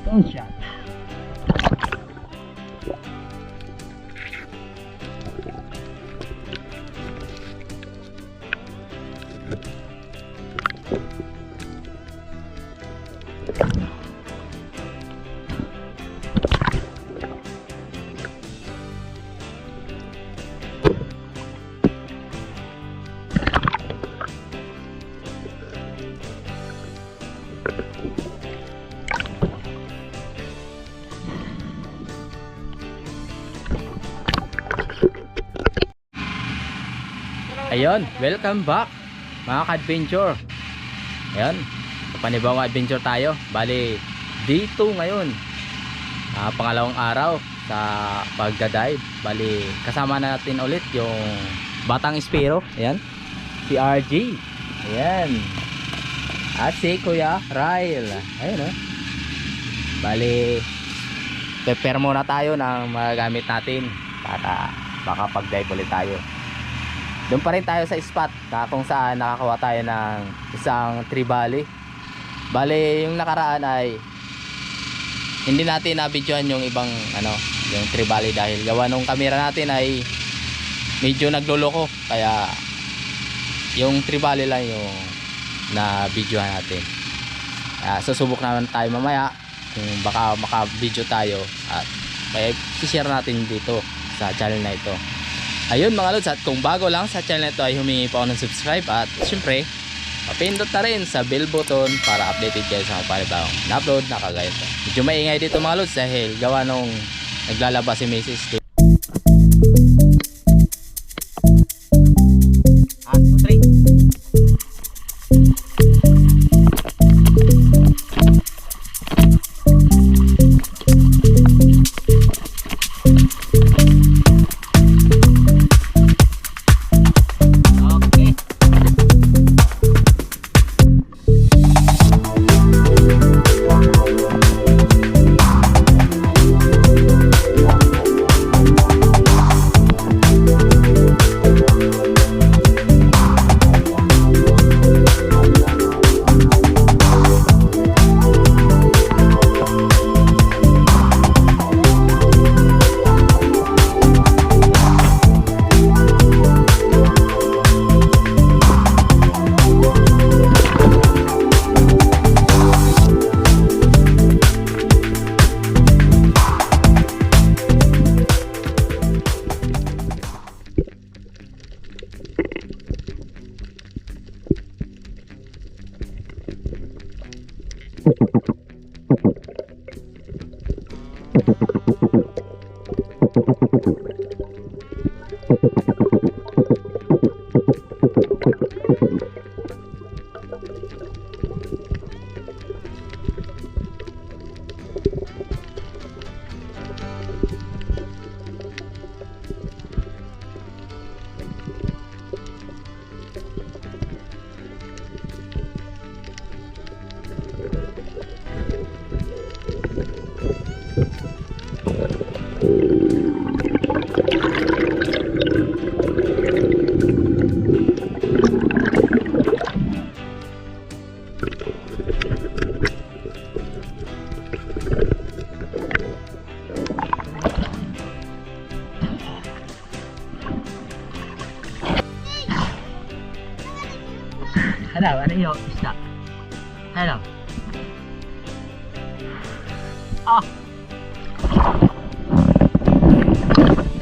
Stone shot. Ayun, welcome back mga ka-adventure. Ayun, panibawang adventure tayo. Bali, day 2 ngayon, pangalawang araw sa pagdadive. Bali, kasama natin ulit yung Batang Espero. Ayan, si RG. Ayan, at si Kuya Ryle. Ayun, bali, prepare muna tayo ng magamit natin para makapag-dive ulit tayo. Doon pa rin tayo sa spot kung saan nakakuha tayo ng isang tribali. Bale, yung nakaraan ay hindi natin na-videoan yung ibang yung tribali dahil gawa nung camera natin ay medyo nagloloko, kaya yung tribali lang yung na-videoan natin. Susubok naman tayo mamaya kung baka maka-video tayo at may i-share natin dito sa channel na ito. Ayun mga lods, at kung bago lang sa channel ito ay humingi pa ako ng subscribe at syempre mapindot na rin sa bell button para updated kayo sa mga panibagong na-upload na kagaya ito. Medyo maingay dito mga lods dahil gawa nung naglalaba si Mrs. Ano yung isda? Ano? Ah!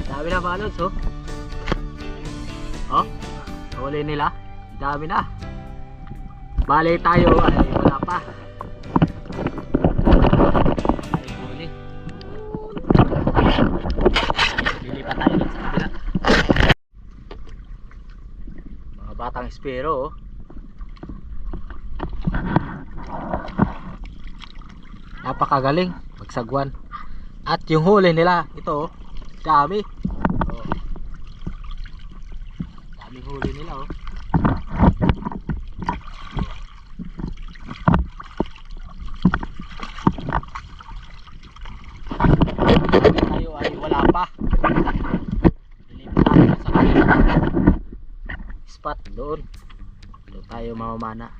Dami na mga lods, oh. Oh, huli nila. Dami na. Bale tayo ay wala pa. Ay huli. Lilipat tayo sa kabila. Mga batang espero, oh. Napakagaling magsagwan. At yung huli nila, ito, oh, dami. Oh. Daming huli nila, oh. Tayo ay wala pa. Lilipat tayo sa spot doon. Doon tayo mamamana.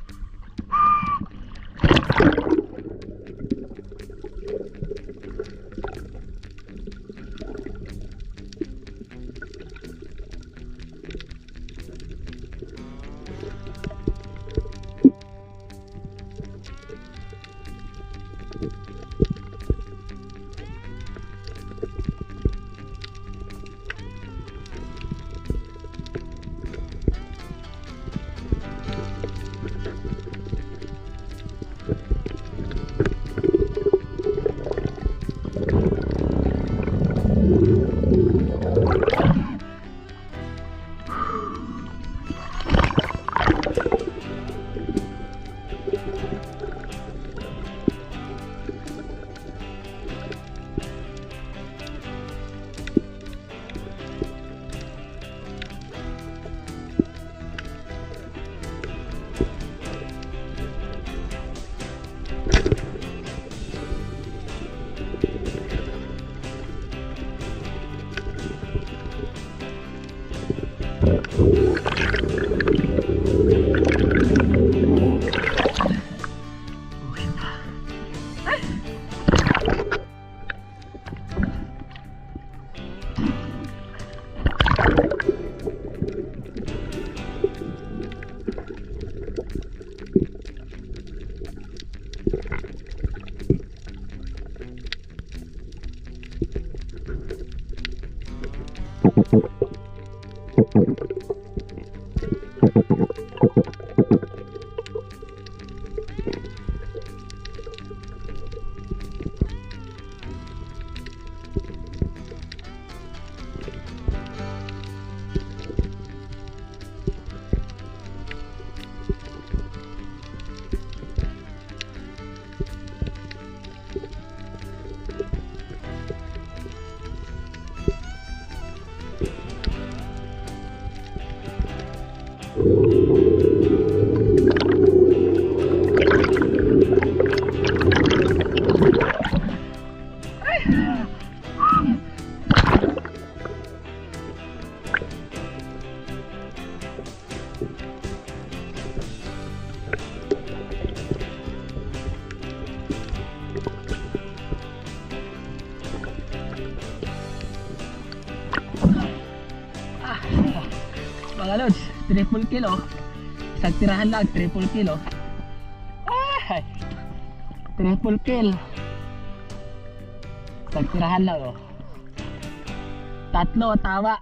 Mga lods, triple kill, oh. Isang tirahan lang, triple kill, oh. Ay, triple kill. Isang tirahan lang, oh. Tatlo, tama.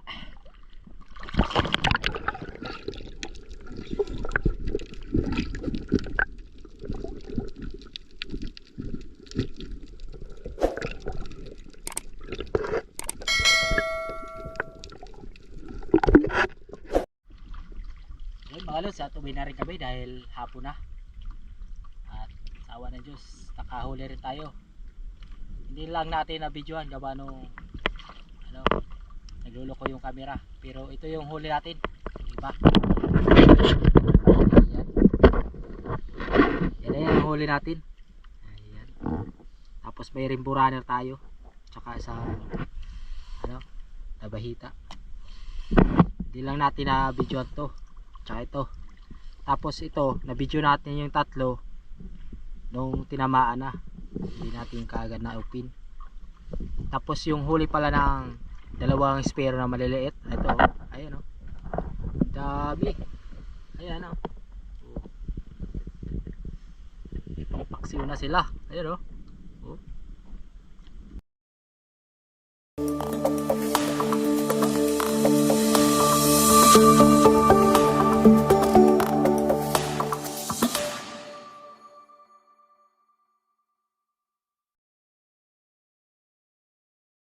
Mga lods, tuloy na rin kami dahil hapon na. At sa awa ng Diyos, nakahuli rin tayo. Hindi lang natin na videoan gawa nung nagluloko yung camera. Pero ito yung huli natin. Diba? Ayan. Yan yung huli natin. Ayan. Tapos may rainbow runner tayo. Tsaka sa nabahita. Hindi lang natin na videoan to. Tsaka ito. Tapos ito, na-video natin yung tatlo nung tinamaan na. Hindi natin kaagad na open. Tapos yung huli pala ng dalawang spare na maliliit. Ito, ayan o. Dami. Ayan o. Paksiw na sila. Ayun oh.